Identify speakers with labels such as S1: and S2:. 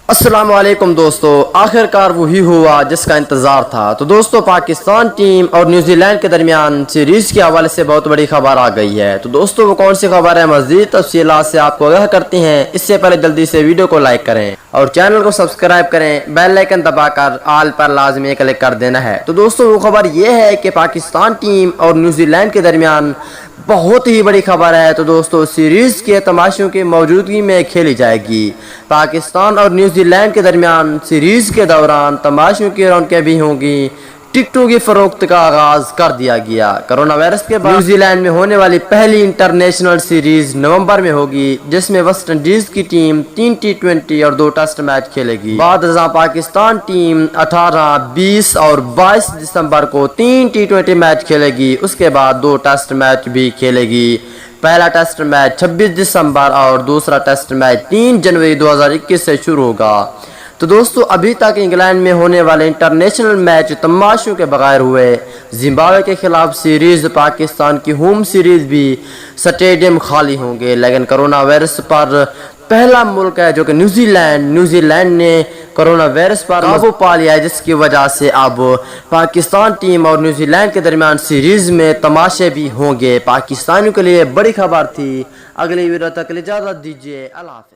S1: السلام علیکم دوستو، آخر کار وہی ہوا جس کا انتظار تھا۔ تو دوستو، پاکستان ٹیم اور نیوزی لینڈ کے درمیان سیریز کے حوالے سے بہت بڑی خبر آ گئی ہے۔ تو دوستو، وہ کون سی خبر ہے، مزید تفصیلات سے آپ کو آگاہ کرتے ہیں۔ اس سے پہلے جلدی سے ویڈیو کو لائک کریں اور چینل کو سبسکرائب کریں، بیل آئیکن دبا کر آل پر لازمی کلک کر دینا ہے۔ تو دوستو، وہ خبر یہ ہے کہ پاکستان ٹیم اور نیوزی لینڈ کے درمیان بہت ہی بڑی خبر ہے۔ تو دوستو، سیریز کے تماشوں کی موجودگی میں کھیلی جائے گی۔ پاکستان اور نیوزی لینڈ کے درمیان سیریز کے دوران تماشوں کی رونقیں بھی ہوں گی۔ ٹکٹوں کی فروخت کا آغاز کر دیا گیا۔ کرونا وائرس کے بعد نیوزی لینڈ میں ہونے والی پہلی انٹرنیشنل سیریز نومبر میں ہوگی، جس میں ویسٹ انڈیز کی ٹیم 3 T20 اور 2 ٹیسٹ میچ کھیلے گی۔ بعد ازاں پاکستان ٹیم 18، 20 اور 22 دسمبر کو 3 T20 میچ کھیلے گی۔ اس کے بعد 2 ٹیسٹ میچ بھی کھیلے گی۔ پہلا ٹیسٹ میچ 26 دسمبر اور دوسرا ٹیسٹ میچ 3 جنوری 2021 سے شروع ہوگا۔ تو دوستو، ابھی تک انگلینڈ میں ہونے والے انٹرنیشنل میچ تماشوں کے بغیر ہوئے۔ زمبابوے کے خلاف سیریز، پاکستان کی ہوم سیریز بھی سٹیڈیم خالی ہوں گے، لیکن کرونا وائرس پر پہلا ملک ہے جو کہ نیوزی لینڈ نے کرونا وائرس پر قابو پا لیا ہے، جس کی وجہ سے اب پاکستان ٹیم اور نیوزی لینڈ کے درمیان سیریز میں تماشے بھی ہوں گے۔ پاکستانیوں کے لیے بڑی خبر تھی۔ اگلی ویڈیو تک اجازت دیجیے، اللہ حافظ۔